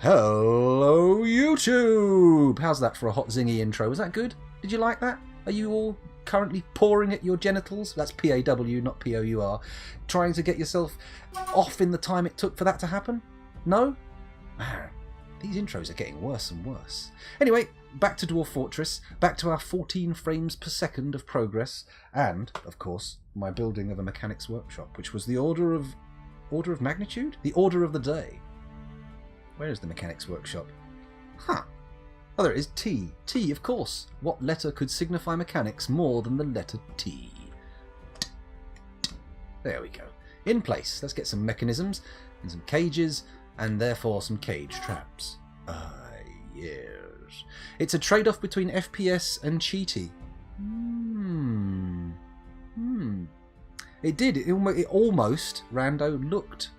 Hello, YouTube! How's that for a hot zingy intro? Was that good? Did you like that? Are you all currently pawing at your genitals? That's P-A-W, not P-O-U-R. Trying to get yourself off in the time it took for that to happen? No? Man, these intros are getting worse and worse. Anyway, back to Dwarf Fortress, back to our 14 frames per second of progress, and, of course, my building of a mechanics workshop, which was the order of magnitude? The order of the day. Where is the mechanics workshop? Huh. Oh, there it is. T. T, of course. What letter could signify mechanics more than the letter T? There we go. In place. Let's get some mechanisms and some cages, and therefore some cage traps. Ah, yes. It's a trade-off between FPS and cheaty. It did. It almost, Rando, looked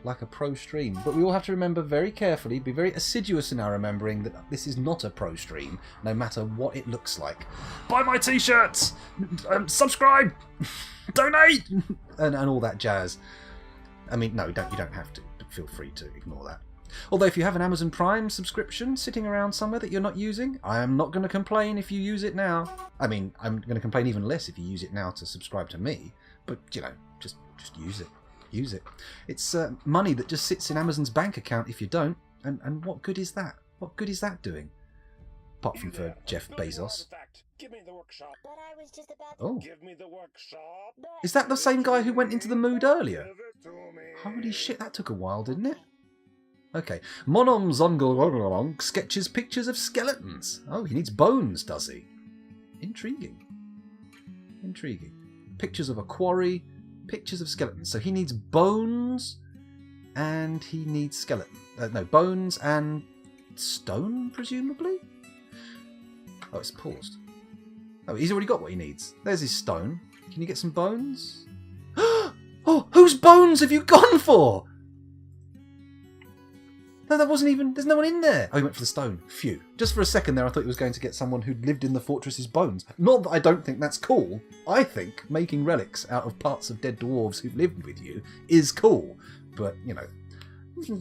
like a pro stream, but we all have to remember very carefully, be very assiduous in our remembering that this is not a pro stream, no matter what it looks like. Buy my t-shirts, subscribe, donate, and all that jazz. I mean, no, you don't have to. Feel free to ignore that. Although if you have an Amazon Prime subscription sitting around somewhere that you're not using, I am not going to complain if you use it now. I mean, I'm going to complain even less if you use it now to subscribe to me, but, you know, just use it. Use it. It's money that just sits in Amazon's bank account if you don't. And what good is that? What good is that doing? Apart from for Jeff Bezos. Give me the workshop. But I was just about to... Oh. Give me the workshop. Is that the same guy who went into the mood earlier? Holy shit, that took a while, didn't it? Okay. Monom Zongolong sketches pictures of skeletons. Oh, he needs bones, does he? Intriguing. Intriguing. Pictures of a quarry. Pictures of skeletons. So he needs bones and he needs skeleton. No, bones and stone, presumably? Oh, it's paused. Oh, he's already got what he needs. There's his stone. Can you get some bones? Oh, whose bones have you gone for? No, that wasn't even... There's no one in there. Oh, he went for the stone. Phew. Just for a second there, I thought he was going to get someone who'd lived in the fortress's bones. Not that I don't think that's cool. I think making relics out of parts of dead dwarves who've lived with you is cool. But, you know,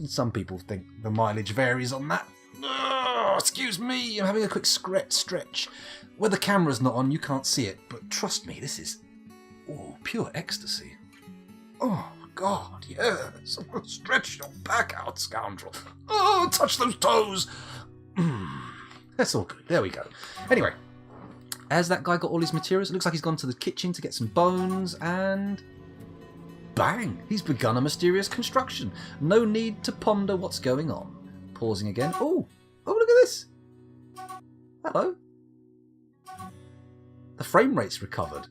some people think the mileage varies on that. Oh, excuse me, I'm having a quick stretch. Where the camera's not on, you can't see it. But trust me, this is pure ecstasy. Oh, God, yes. Stretch your back out, scoundrel. Oh, touch those toes. That's all good. There we go. Anyway, as that guy got all his materials, it looks like he's gone to the kitchen to get some bones, and bang! He's begun a mysterious construction. No need to ponder what's going on. Pausing again. Oh, look at this. Hello. The frame rate's recovered.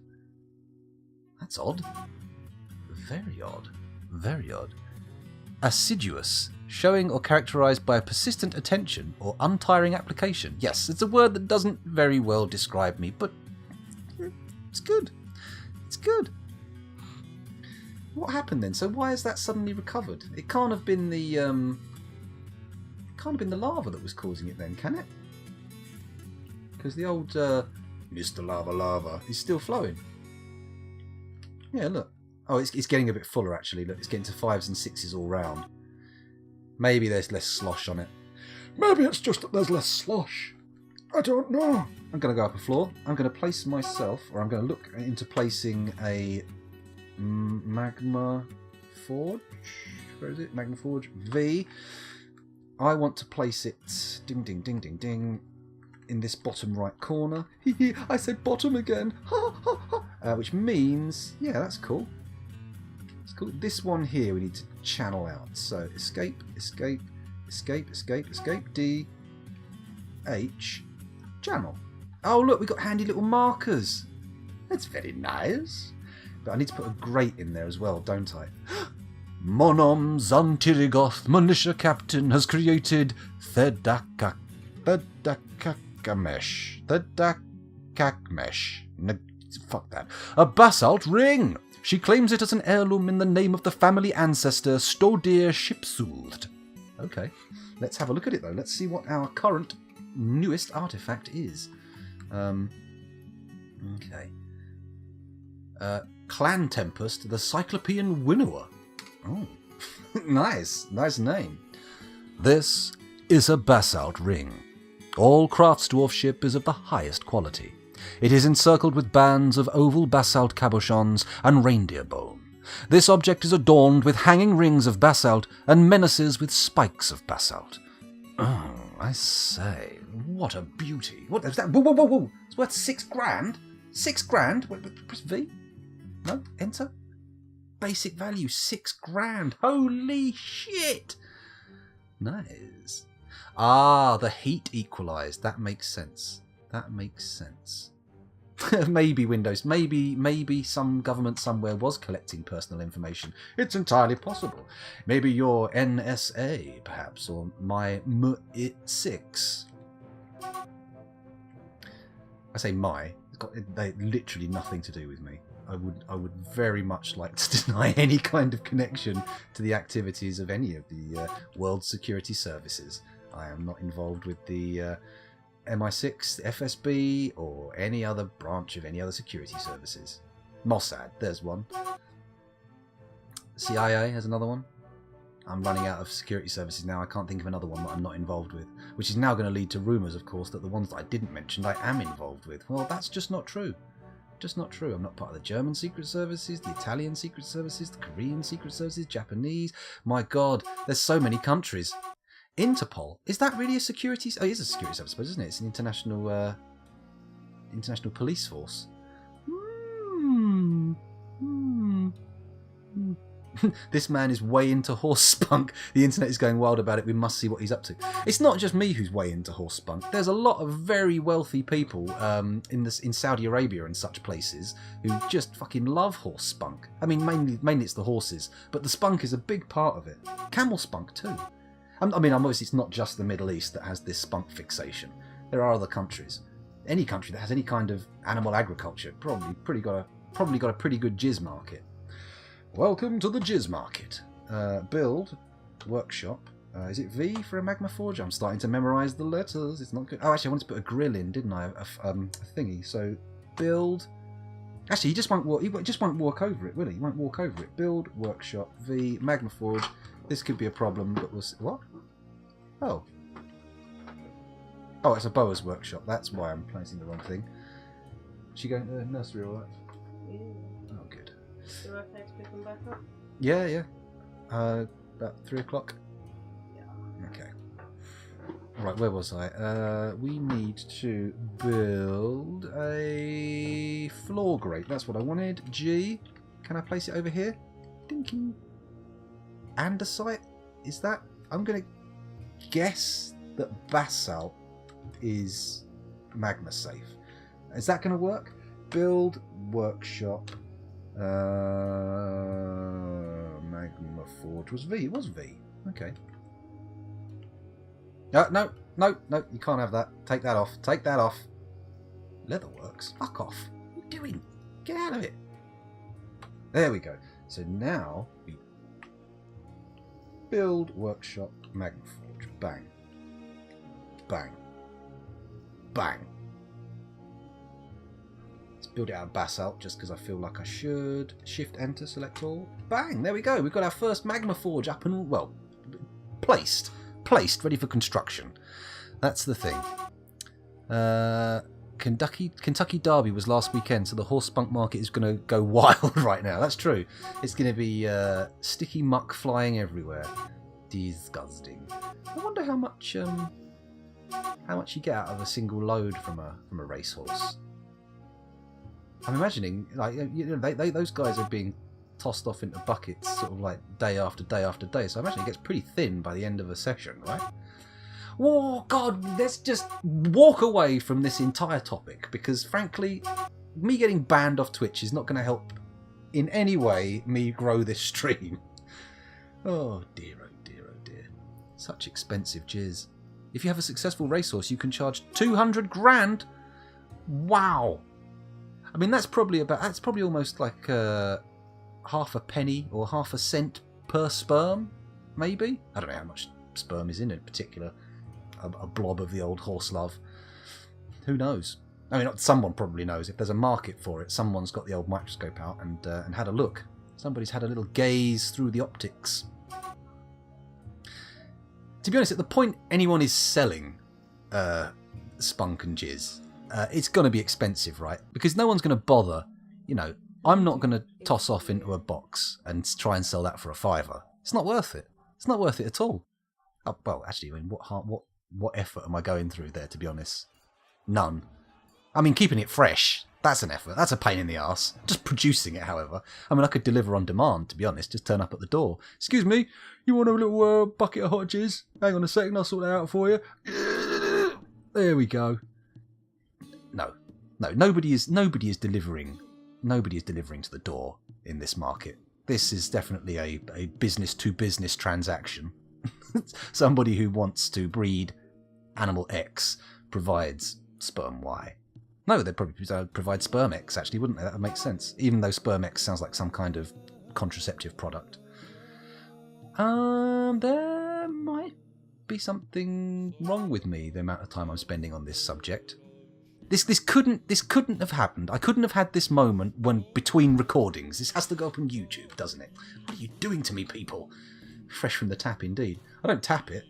That's odd. Very odd. Very odd. Assiduous. Showing or characterised by a persistent attention or untiring application. Yes, it's a word that doesn't very well describe me, but it's good. It's good. What happened then? So why is that suddenly recovered? It can't have been the lava that was causing it then, can it? Because the old Mr. Lava is still flowing. Yeah, look. Oh, it's getting a bit fuller, actually. Look, it's getting to 5s and 6s all round. Maybe there's less slosh on it. Maybe it's just that there's less slosh. I don't know. I'm going to go up a floor. I'm going to place myself, or I'm going to look into placing a Magma Forge. Where is it? Magma Forge V. I want to place it, ding, ding, ding, ding, ding, in this bottom right corner. I said bottom again. Which means, yeah, that's cool. Cool. This one here we need to channel out. So escape, escape, escape, escape, escape, D, H, channel. Oh look, we've got handy little markers. That's very nice. But I need to put a grate in there as well, don't I? Monom Zantirigoth, militia captain, has created Thedakakmesh. Fuck that. A basalt ring. She claims it as an heirloom in the name of the family ancestor Stodir Shipsoothed. Okay, let's have a look at it though. Let's see what our current newest artifact is. Okay. Clan Tempest, the Cyclopean Winnower. Oh, nice name. This is a basalt ring. All crafts dwarfship is of the highest quality. It is encircled with bands of oval basalt cabochons and reindeer bone. This object is adorned with hanging rings of basalt and menaces with spikes of basalt. Oh, I say, what a beauty. What is that? Whoa, whoa, whoa, whoa. It's worth £6,000? £6,000? Wait, press V? No? Enter? Basic value, £6,000. Holy shit! Nice. Ah, the Heat Equalized. That makes sense. That makes sense. Maybe Windows, maybe some government somewhere was collecting personal information. It's entirely possible. Maybe your NSA, perhaps, or my MI6. I say my. It's got literally nothing to do with me. I would very much like to deny any kind of connection to the activities of any of the world security services. I am not involved with the MI6, FSB, or any other branch of any other security services. Mossad, there's one. CIA has another one. I'm running out of security services now. I can't think of another one that I'm not involved with, which is now going to lead to rumours, of course, that the ones that I didn't mention I am involved with. Well, that's just not true. Just not true. I'm not part of the German secret services, the Italian secret services, the Korean secret services, Japanese. My God, there's so many countries. Interpol, is that really a security? Oh, it is a security service, I suppose, isn't it? It's an international police force. This man is way into Horsepunk. The internet is going wild about it. We must see what he's up to. It's not just me who's way into Horsepunk. There's a lot of very wealthy people in Saudi Arabia and such places who just fucking love Horsepunk. I mean, mainly it's the horses, but the spunk is a big part of it. Camel spunk too. I mean, obviously it's not just the Middle East that has this spunk fixation. There are other countries. Any country that has any kind of animal agriculture probably got a pretty good jizz market. Welcome to the jizz market. Build, workshop. Is it V for a magma forge? I'm starting to memorise the letters. It's not good. Oh, actually, I wanted to put a grill in, didn't I? A thingy. So build. Actually, he just won't walk. He just won't walk over it, will he? He won't walk over it. Build, workshop, V, magma forge. This could be a problem, but we'll see. What? Oh. Oh, it's a boa's workshop. That's why I'm placing the wrong thing. Is she going to the nursery all right? Yeah. Oh, good. Is it okay to pick them back up? Yeah. About 3 o'clock. Yeah. Okay. Right, where was I? We need to build a floor grate. That's what I wanted. G. Can I place it over here? Thinking. Andesite? Is that? I'm going to guess that basalt is magma safe. Is that going to work? Build, workshop, magma forge was V. It was V. Okay. No, you can't have that. Take that off. Take that off. Leatherworks? Fuck off. What are you doing? Get out of it. There we go. So now we build, workshop, magma forge. Bang. Bang. Bang. Let's build it out of basalt just because I feel like I should. Shift, enter, select all. Bang. There we go. We've got our first magma forge up and, well, placed, ready for construction. That's the thing. Kentucky Derby was last weekend, so the Horsepunk market is going to go wild right now. That's true. It's going to be sticky muck flying everywhere. Disgusting. I wonder how much you get out of a single load from a racehorse. I'm imagining, like, those guys are being tossed off into buckets, sort of like day after day after day. So I imagine it gets pretty thin by the end of a session, right? Oh God, let's just walk away from this entire topic because, frankly, me getting banned off Twitch is not going to help in any way me grow this stream. Oh dear, oh dear, oh dear. Such expensive jizz. If you have a successful racehorse, you can charge 200 grand. Wow. I mean, that's probably almost like half a penny or half a cent per sperm, maybe. I don't know how much sperm is in it, particular. A blob of the old horse love. Who knows? I mean, someone probably knows. If there's a market for it, someone's got the old microscope out and had a look. Somebody's had a little gaze through the optics. To be honest, at the point anyone is selling spunk and jizz, it's going to be expensive, right? Because no one's going to bother. I'm not going to toss off into a box and try and sell that for a £5. It's not worth it. It's not worth it at all. Well, actually, I mean, what effort am I going through there, to be honest? None. I mean, keeping it fresh, that's an effort. That's a pain in the arse. Just producing it, however. I mean, I could deliver on demand, to be honest. Just turn up at the door. Excuse me, you want a little bucket of hot jizz? Hang on a second, I'll sort that out for you. There we go. No, nobody is delivering. Nobody is delivering to the door in this market. This is definitely a business-to-business transaction. Somebody who wants to breed animal X provides sperm Y. No, they'd probably provide sperm X, actually, wouldn't they? That would make sense. Even though sperm X sounds like some kind of contraceptive product. There might be something wrong with me, the amount of time I'm spending on this subject. This couldn't have happened. I couldn't have had this moment when between recordings. This has to go up on YouTube, doesn't it? What are you doing to me, people? Fresh from the tap, indeed. I don't tap it.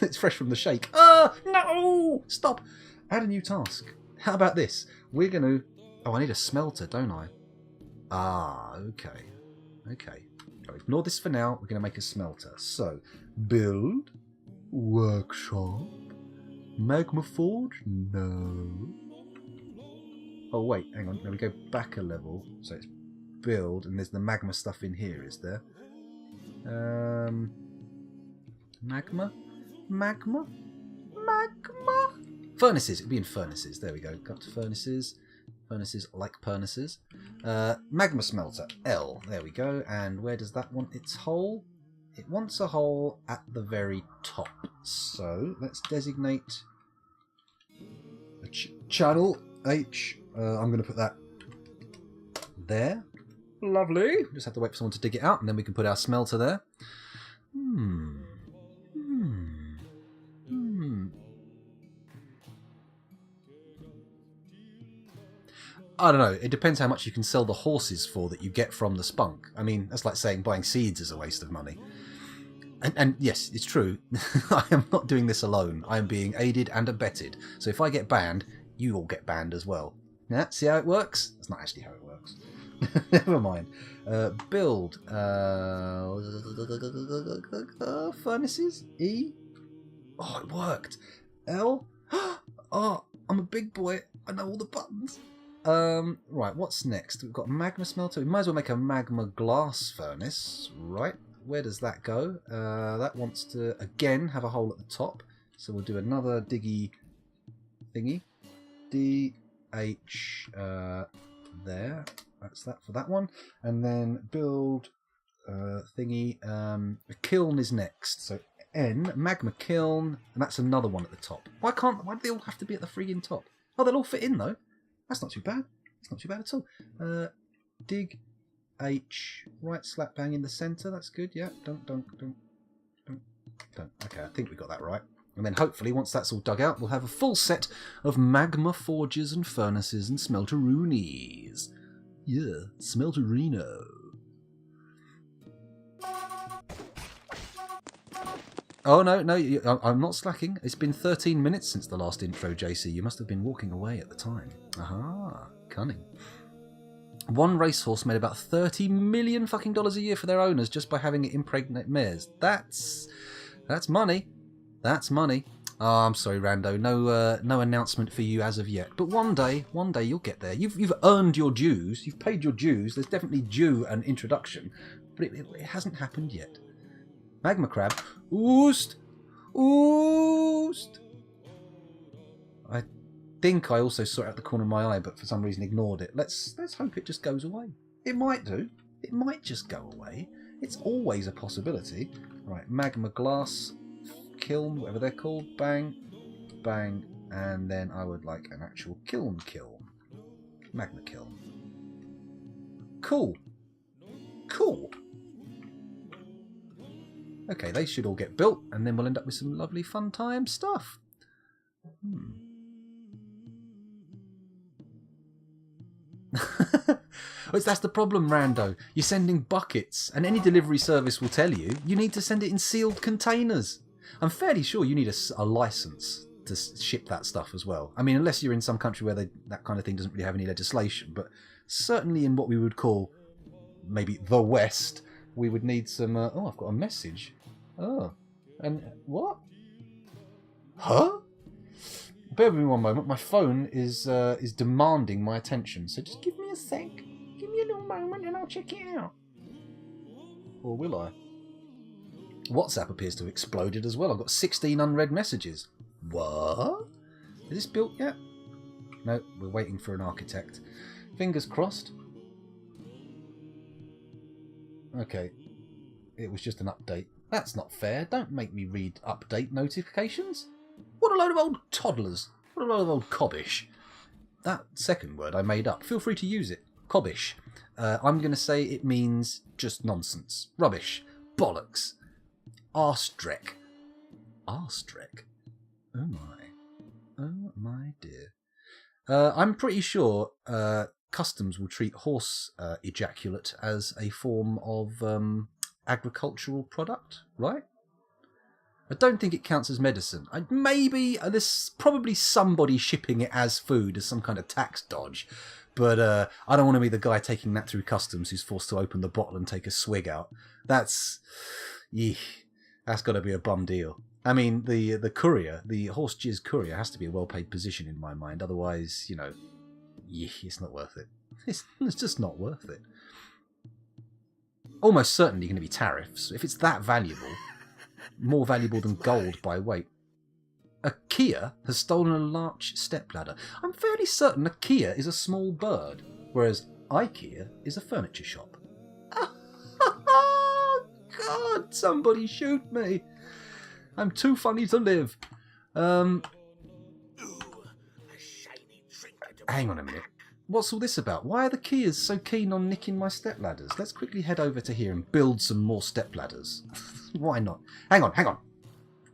It's fresh from the shake. No! Stop! Add a new task. How about this? We're going to... Oh, I need a smelter, don't I? Okay. Okay. I'll ignore this for now. We're going to make a smelter. So, build, workshop, magma forge? No. Oh, wait, hang on. Let me go back a level. So it's build, and there's the magma stuff in here, is there? Magma? Furnaces. It'll be in furnaces. There we go. Go up to furnaces. Furnaces like furnaces. Magma smelter. L. There we go. And where does that want its hole? It wants a hole at the very top. So let's designate a channel H. I'm going to put that there. Lovely. Just have to wait for someone to dig it out, and then we can put our smelter there. I don't know. It depends how much you can sell the horses for that you get from the spunk. I mean, that's like saying buying seeds is a waste of money. And yes, it's true. I am not doing this alone. I am being aided and abetted. So if I get banned, you all get banned as well. Yeah, see how it works? That's not actually how it works. Never mind. Build. Furnaces. E. Oh, it worked. L. Oh, I'm a big boy. I know all the buttons. Right, what's next? We've got magma smelter. We might as well make a magma glass furnace. Right, where does that go? That wants to, again, have a hole at the top. So we'll do another diggy thingy. DH there. That's that for that one. And then build thingy. A kiln is next. So N, magma kiln, and that's another one at the top. Why do they all have to be at the friggin' top? Oh, they'll all fit in though. That's not too bad. It's not too bad at all. Dig H, right slap bang in the centre. That's good. Yeah. Don't. Okay, I think we got that right. And then hopefully, once that's all dug out, we'll have a full set of magma forges and furnaces and smelteroonies. Yeah, Smelterino. Oh, no, I'm not slacking. It's been 13 minutes since the last intro, JC. You must have been walking away at the time. Aha, cunning. One racehorse made about $30 million fucking dollars a year for their owners just by having it impregnate mares. That's money. That's money. Oh, I'm sorry, Rando. No announcement for you as of yet. But one day you'll get there. You've earned your dues. You've paid your dues. There's definitely due an introduction, but it hasn't happened yet. Magma crab. Oost! I think I also saw it out the corner of my eye, but for some reason ignored it. Let's hope it just goes away. It might do. It might just go away. It's always a possibility. Right, magma glass kiln, whatever they're called. Bang, bang, and then I would like an actual kiln. Magma kiln. Cool. Okay, they should all get built, and then we'll end up with some lovely fun time stuff. That's the problem, Rando. You're sending buckets, and any delivery service will tell you need to send it in sealed containers. I'm fairly sure you need a license to ship that stuff as well. I mean, unless you're in some country where that kind of thing doesn't really have any legislation, but certainly in what we would call maybe the West, we would need some... I've got a message. Oh, and what? Huh? Bear with me one moment. My phone is demanding my attention, so just give me a sec. Give me a little moment and I'll check it out. Or will I? WhatsApp appears to have exploded as well. I've got 16 unread messages. What? Is this built yet? No, we're waiting for an architect. Fingers crossed. Okay. It was just an update. That's not fair. Don't make me read update notifications. What a load of old toddlers. What a load of old cobbish. That second word I made up. Feel free to use it. Cobbish. I'm going to say it means just nonsense. Rubbish. Bollocks. Arstrek. Arstrek? Oh my. Oh my dear. I'm pretty sure customs will treat horse ejaculate as a form of agricultural product, right? I don't think it counts as medicine. Maybe there's probably somebody shipping it as food as some kind of tax dodge, but I don't want to be the guy taking that through customs who's forced to open the bottle and take a swig out. That's got to be a bum deal. I mean, the courier, the horse jizz courier, has to be a well-paid position in my mind. Otherwise, it's not worth it. It's just not worth it. Almost certainly going to be tariffs. If it's that valuable, more valuable than gold by weight. A Kia has stolen a large stepladder. I'm fairly certain a Kia is a small bird, whereas IKEA is a furniture shop. God, somebody shoot me. I'm too funny to live. Hang on a minute. What's all this about? Why are the Kias so keen on nicking my stepladders? Let's quickly head over to here and build some more stepladders. Why not? Hang on.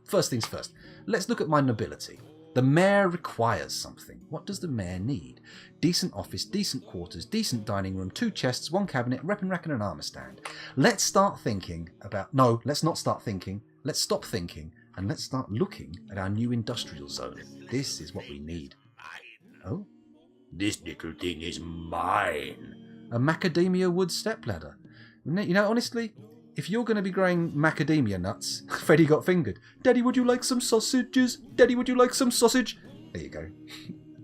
First things first. Let's look at my nobility. The mayor requires something. What does the mayor need? Decent office, decent quarters, decent dining room, 2 chests, 1 cabinet, repping rack and an armour stand. Let's start thinking about... No, let's not start thinking. Let's stop thinking and let's start looking at our new industrial zone. This is what we need. Oh? This little thing is mine. A macadamia wood stepladder. Honestly, if you're going to be growing macadamia nuts, Freddy got fingered. Daddy, would you like some sausages? Daddy, would you like some sausage? There you go.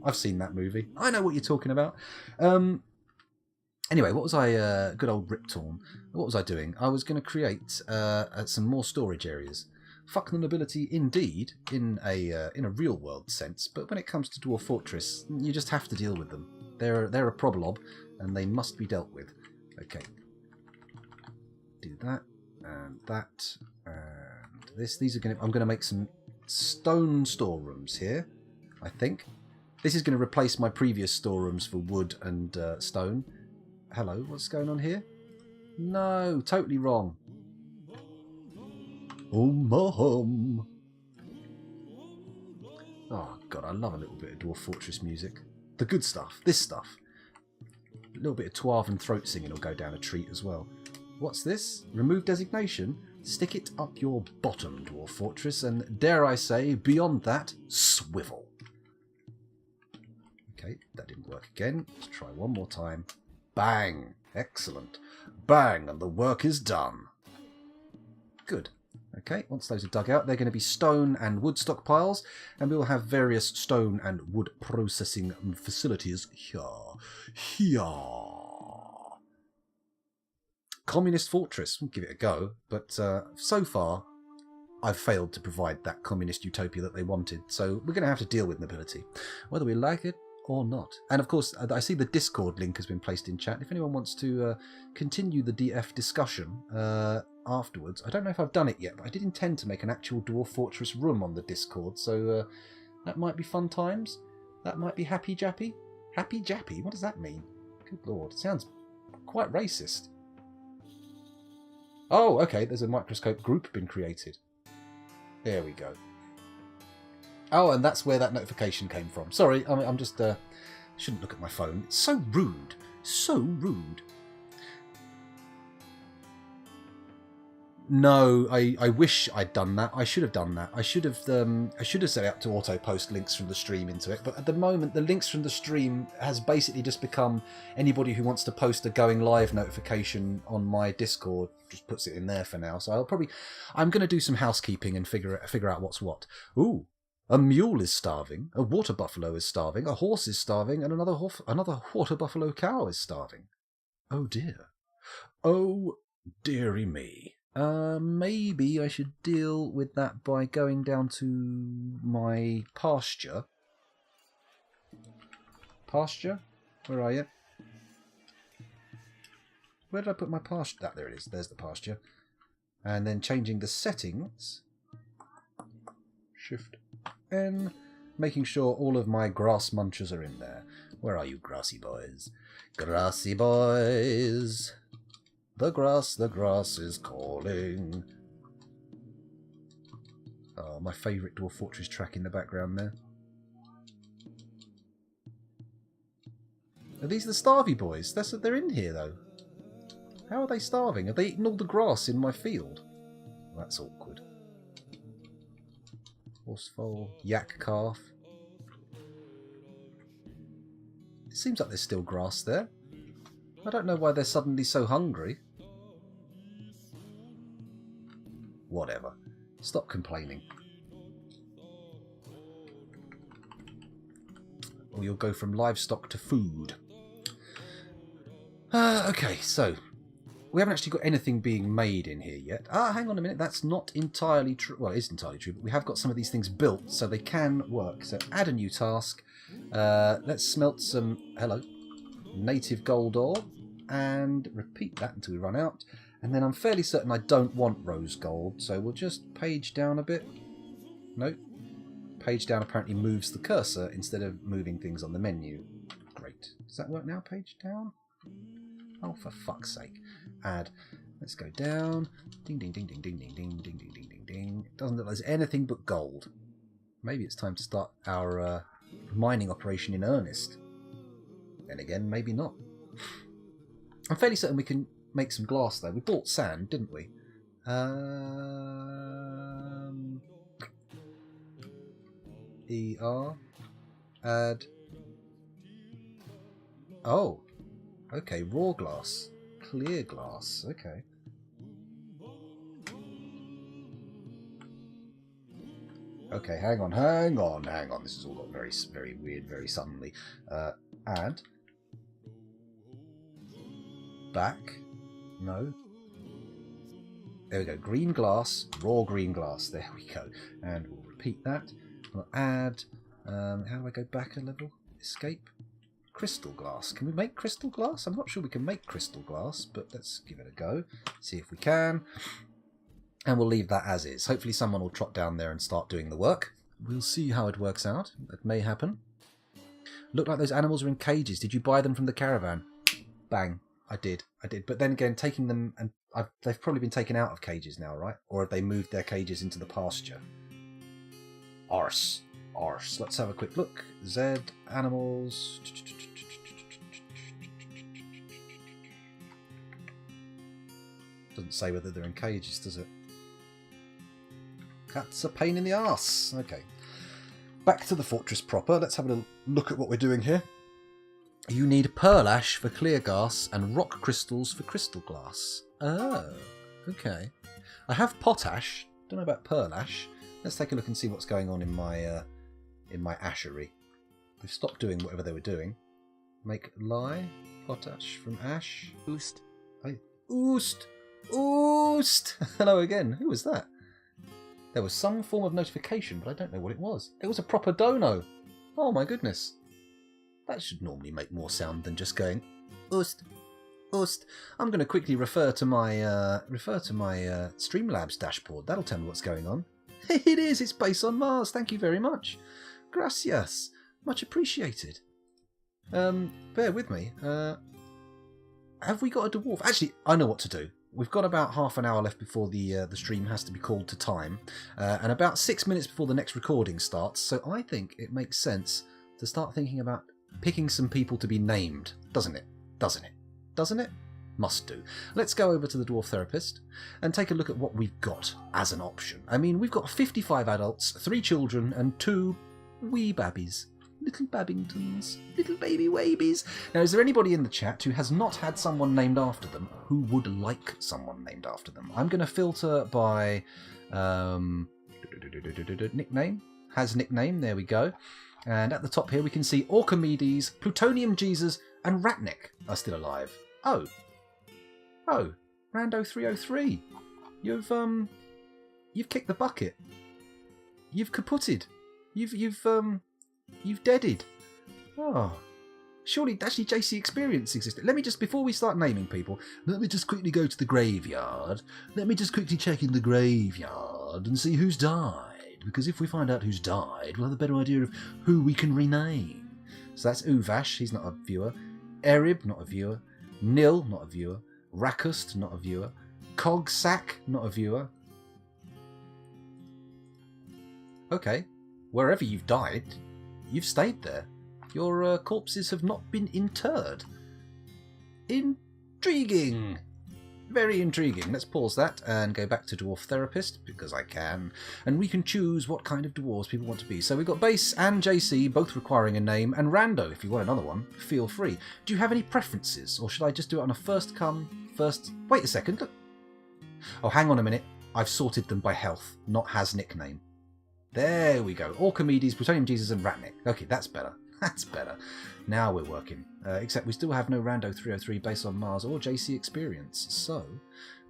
I've seen that movie. I know what you're talking about. Anyway, what was I... good old Rip Torn. What was I doing? I was going to create some more storage areas. Fuck the nobility indeed, in a real world sense, but when it comes to Dwarf Fortress, you just have to deal with them. They're a problob, and they must be dealt with. Okay. Do that, and that, and this. I'm going to make some stone storerooms here, I think. This is going to replace my previous storerooms for wood and stone. Hello, what's going on here? No, totally wrong. Oh, God, I love a little bit of Dwarf Fortress music. The good stuff, this stuff. A little bit of Twav and throat singing will go down a treat as well. What's this? Remove designation? Stick it up your bottom, Dwarf Fortress, and dare I say, beyond that, swivel. Okay, that didn't work again. Let's try one more time. Bang! Excellent. Bang, and the work is done. Good. Okay, once those are dug out, they're going to be stone and wood stockpiles, and we will have various stone and wood processing facilities here. Communist fortress, we'll give it a go, but so far I've failed to provide that communist utopia that they wanted, so we're going to have to deal with nobility, whether we like it or not. And of course, I see the Discord link has been placed in chat. If anyone wants to continue the DF discussion afterwards, I don't know if I've done it yet, but I did intend to make an actual Dwarf Fortress room on the Discord, so that might be fun times. That might be happy jappy. Happy jappy? What does that mean? Good lord, it sounds quite racist. Oh, okay, there's a microscope group been created. There we go. Oh, and that's where that notification came from. Sorry, I'm just... shouldn't look at my phone. It's so rude. So rude. No, I wish I'd done that. I should have done that. I should have set it up to auto post links from the stream into it. But at the moment, the links from the stream has basically just become anybody who wants to post a going live notification on my Discord just puts it in there for now. So I'm going to do some housekeeping and figure out what's what. Ooh, a mule is starving. A water buffalo is starving. A horse is starving, and another water buffalo cow is starving. Oh dear. Oh dearie me. Maybe I should deal with that by going down to my pasture. Pasture? Where are you? Where did I put my pasture? Ah, there it is. There's the pasture. And then changing the settings. Shift N. Making sure all of my grass munchers are in there. Where are you, grassy boys? Grassy boys. The grass is calling. Oh, my favourite Dwarf Fortress track in the background there. Are these the starvy boys? They're in here, though. How are they starving? Have they eaten all the grass in my field? That's awkward. Horse foal, yak calf. It seems like there's still grass there. I don't know why they're suddenly so hungry. Whatever. Stop complaining. Or you'll go from livestock to food. Okay, so we haven't actually got anything being made in here yet. Hang on a minute. That's not entirely true. Well, it is entirely true, but we have got some of these things built, so they can work. So add a new task. Let's smelt some... Hello. Native gold ore. And repeat that until we run out. And then I'm fairly certain I don't want rose gold, so we'll just page down a bit. Nope. Page down apparently moves the cursor instead of moving things on the menu. Great. Does that work now, page down? Oh, for fuck's sake. Add. Let's go down. Ding, ding, ding, ding, ding, ding, ding, ding, ding, ding, ding, ding. Doesn't look like there's anything but gold. Maybe it's time to start our mining operation in earnest. Then again, maybe not. I'm fairly certain we can make some glass, though. We bought sand, didn't we? ER. Add. Oh. Okay, raw glass. Clear glass. Okay. Okay, hang on. This has all got very, very weird, very suddenly. Add. Back. No. There we go. Green glass. Raw green glass. There we go. And we'll repeat that. We'll add... how do I go back a level? Escape. Crystal glass. Can we make crystal glass? I'm not sure we can make crystal glass, but let's give it a go. See if we can. And we'll leave that as is. Hopefully someone will trot down there and start doing the work. We'll see how it works out. That may happen. Look like those animals are in cages. Did you buy them from the caravan? Bang. I did. But then again, taking them... and they've probably been taken out of cages now, right? Or have they moved their cages into the pasture? Arse. Let's have a quick look. Z, animals... Doesn't say whether they're in cages, does it? That's a pain in the arse. Okay. Back to the fortress proper. Let's have a look at what we're doing here. You need pearl ash for clear glass and rock crystals for crystal glass. Oh, okay. I have potash. Don't know about pearl ash. Let's take a look and see what's going on in my ashery. They've stopped doing whatever they were doing. Make lye, potash from ash. Oost. Hey, oost. Hello again. Who was that? There was some form of notification, but I don't know what it was. It was a proper dono. Oh my goodness. That should normally make more sound than just going oost. I'm going to quickly refer to my Streamlabs dashboard. That'll tell me what's going on. It is. It's Base on Mars. Thank you very much. Gracias. Much appreciated. Bear with me. Have we got a dwarf? Actually, I know what to do. We've got about half an hour left before the stream has to be called to time, and about 6 minutes before the next recording starts. So I think it makes sense to start thinking about picking some people to be named, doesn't it? Doesn't it? Must do. Let's go over to the Dwarf Therapist and take a look at what we've got as an option. I mean, we've got 55 adults, 3 children, and 2 wee babbies. Little Babbingtons. Little baby wabies. Now, is there anybody in the chat who has not had someone named after them who would like someone named after them? I'm going to filter by nickname. Has nickname. There we go. And at the top here we can see Orchimedes, Plutonium Jesus, and Ratnik are still alive. Oh, Rando 303. You've kicked the bucket. You've kaputted. You've deaded. Oh, surely actually JC Experience existed. Let me just, before we start naming people, let me just quickly go to the graveyard. Let me just quickly check in the graveyard and see who's died. Because if we find out who's died, we'll have a better idea of who we can rename. So that's Uvash, he's not a viewer. Erib, not a viewer. Nil, not a viewer. Rakust, not a viewer. Cogsack, not a viewer. Okay, wherever you've died, you've stayed there. Your corpses have not been interred. Intriguing! Very intriguing. Let's pause that and go back to Dwarf Therapist, because I can. And we can choose what kind of dwarves people want to be. So we've got Base and JC, both requiring a name, and Rando, if you want another one, feel free. Do you have any preferences, or should I just do it on a first come, first... Wait a second, look. Oh, hang on a minute. I've sorted them by health, not has nickname. There we go. Orchimedes, Plutonium Jesus, and Ratnik. Okay, that's better. That's better. Now we're working. Except we still have no Rando 303 based on Mars or JC Experience. So,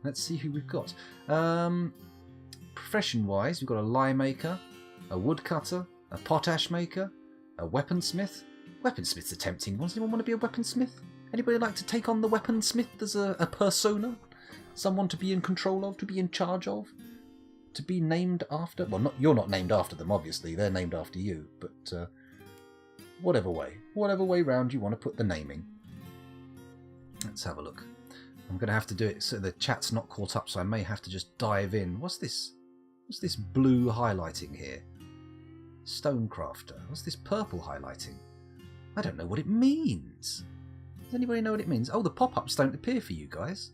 let's see who we've got. Profession-wise, we've got a lye maker, a woodcutter, a potash maker, a weaponsmith. Weaponsmith's a tempting one. Does anyone want to be a weaponsmith? Anybody like to take on the weaponsmith as a persona? Someone to be in control of, to be in charge of? To be named after? Well, you're not named after them, obviously. They're named after you. But whatever way round you want to put the naming. Let's have a look. I'm going to have to do it so the chat's not caught up, so I may have to just dive in. What's this? What's this blue highlighting here? Stonecrafter. What's this purple highlighting? I don't know what it means. Does anybody know what it means? Oh, the pop-ups don't appear for you guys.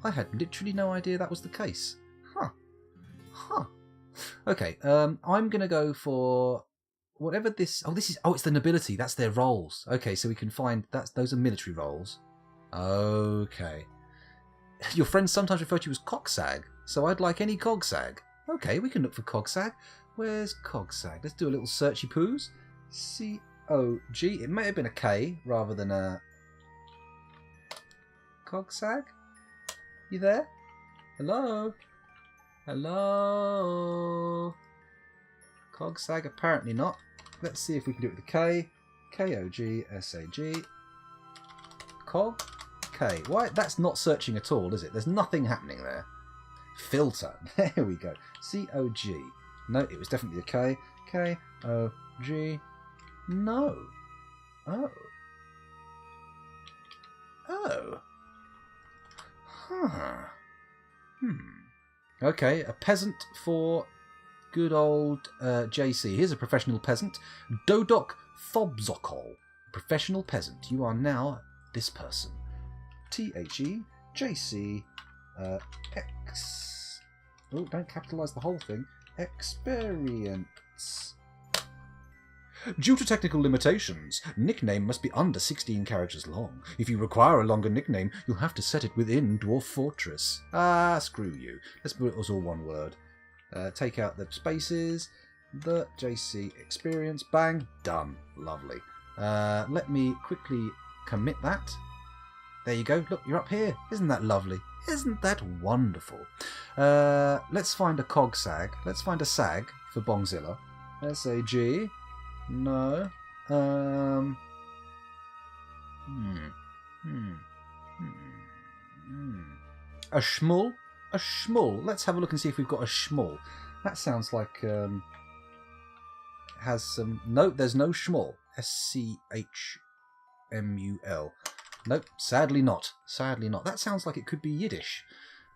I had literally no idea that was the case. Huh. Okay, I'm going to go for whatever this... Oh, it's the nobility. That's their roles. Okay, so we can find... Those are military roles. Okay. Your friends sometimes refer to you as Cogsag, so I'd like any Cogsag. Okay, we can look for Cogsag. Where's Cogsag? Let's do a little searchy poos. C-O-G. It may have been a K rather than a... Cogsag? You there? Hello? Hello? Cogsag? Apparently not. Let's see if we can do it with a K. K-O-G-S-A-G. Cog? K. Why? That's not searching at all, is it? There's nothing happening there. Filter. There we go. C-O-G. No, it was definitely a K. K-O-G. No. Oh. Oh. Huh. Okay, a peasant for good old JC. Here's a professional peasant. Dodok Thobzokol. Professional peasant. You are now this person. T-H-E JC X. Oh, don't capitalise the whole thing. Experience. Due to technical limitations, nickname must be under 16 characters long. If you require a longer nickname, you'll have to set it within Dwarf Fortress. Ah, screw you. Let's put it as all one word. Take out the spaces. The JC Experience. Bang. Done. Lovely. Let me quickly commit that. There you go. Look, you're up here. Isn't that lovely? Isn't that wonderful? Let's find a Cogsag. Let's find a SAG for Bongzilla. S-A-G. No. A Schmull? A Schmull. Let's have a look and see if we've got a Schmull. That sounds like has some... No, there's no Schmull. S-C-H-M-U-L. Nope, sadly not. Sadly not. That sounds like it could be Yiddish.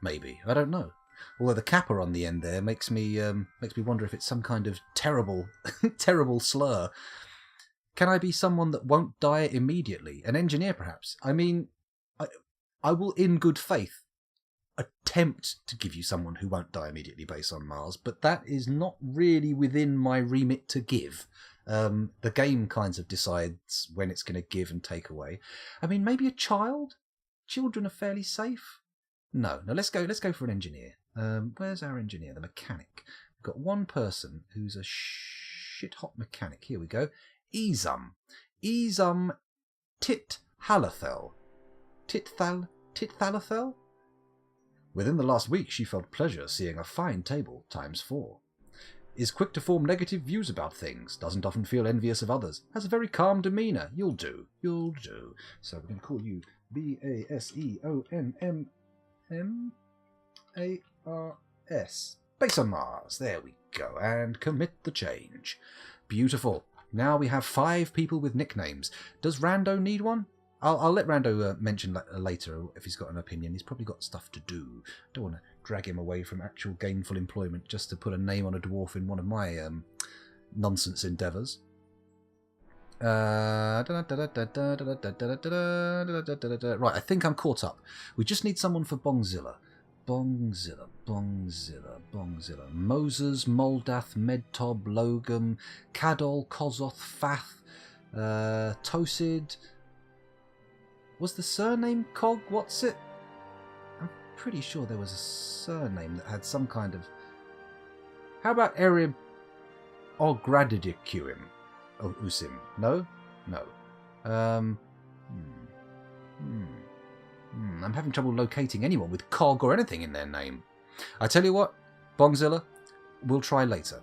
Maybe. I don't know. Although the kappa on the end there makes me wonder if it's some kind of terrible, terrible slur. Can I be someone that won't die immediately? An engineer, perhaps? I mean, I will, in good faith, attempt to give you someone who won't die immediately based on Mars, but that is not really within my remit to give. The game kind of decides when it's going to give and take away. I mean, maybe a child? Children are fairly safe. No, let's go for an engineer. Where's our engineer? The mechanic. We've got one person who's a shit-hot mechanic. Here we go. Ezum Tithalathel. Tithalathel? Within the last week, she felt pleasure seeing a fine table times 4. Is quick to form negative views about things, doesn't often feel envious of others, has a very calm demeanour. You'll do. So we're going to call you BASEONMMARS. Base on Mars. There we go. And commit the change. Beautiful. Now we have 5 people with nicknames. Does Rando need one? I'll let Rando mention later if he's got an opinion. He's probably got stuff to do. Don't want to drag him away from actual gainful employment just to put a name on a dwarf in one of my nonsense endeavours. Right, I think I'm caught up. We just need someone for Bongzilla. Bongzilla. Moses, Moldath, Medtob, Logum, Kadol, Kozoth, Fath, Tosid. Was the surname Cog? What's it? I'm pretty sure there was a surname that had some kind of... How about Erib Ogradidikuim? Oh, Usim. No? No. I'm having trouble locating anyone with Cog or anything in their name. I tell you what, Bongzilla, we'll try later.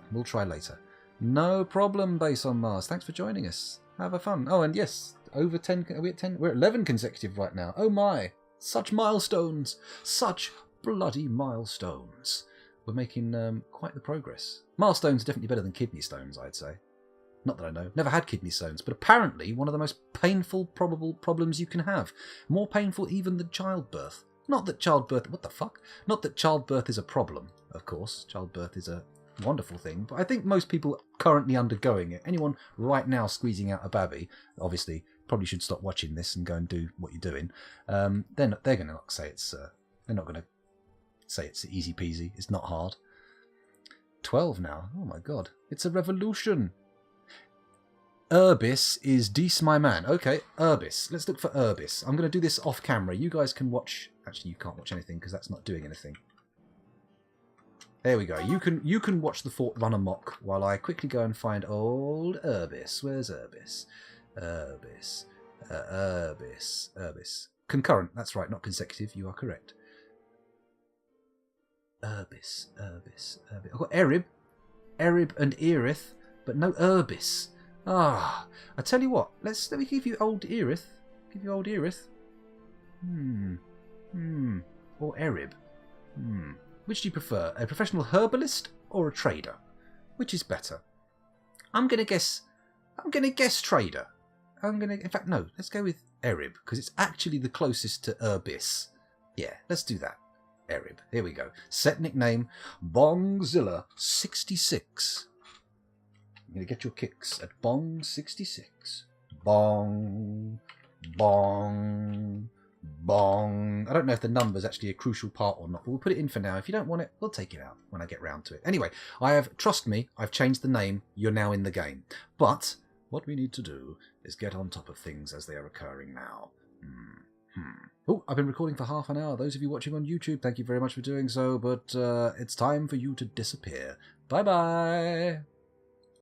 No problem, Base on Mars. Thanks for joining us. Have a fun. Oh, and yes, over 10. Are we at 10? We're at 11 consecutive right now. Oh my. Such milestones. Such bloody milestones. We're making quite the progress. Milestones are definitely better than kidney stones, I'd say. Not that I know. Never had kidney stones, but apparently one of the most painful probable problems you can have. More painful even than childbirth. Not that childbirth... What the fuck? Not that childbirth is a problem, of course. Childbirth is a wonderful thing, but I think most people currently undergoing it. Anyone right now squeezing out a baby, obviously, probably should stop watching this and go and do what you're doing. They're going to say it's... they're not going to say it's easy peasy. It's not hard. 12 now. Oh my god. It's a revolution. Urbis is Dees my man. Okay, Urbis. Let's look for Urbis. I'm going to do this off camera. You guys can watch... Actually, you can't watch anything because that's not doing anything. There we go. You can watch the fort run amok while I quickly go and find old Urbis. Where's Urbis? Urbis. Concurrent. That's right, not consecutive. You are correct. Urbis. I've got Erib and Erith, but no Urbis. Ah, I tell you what. Let me give you old Erith. Or Erib. Which do you prefer? A professional herbalist or a trader? Which is better? I'm gonna guess trader. In fact, no. Let's go with Erib because it's actually the closest to Urbis. Yeah, let's do that. Erib. Here we go. Set nickname Bongzilla 66. I'm going to get your kicks at Bong 66. Bong. I don't know if the number's actually a crucial part or not, but we'll put it in for now. If you don't want it, we'll take it out when I get round to it. Anyway, trust me, I've changed the name. You're now in the game. But what we need to do is get on top of things as they are occurring now. Oh, I've been recording for half an hour. Those of you watching on YouTube, thank you very much for doing so, but it's time for you to disappear. Bye-bye.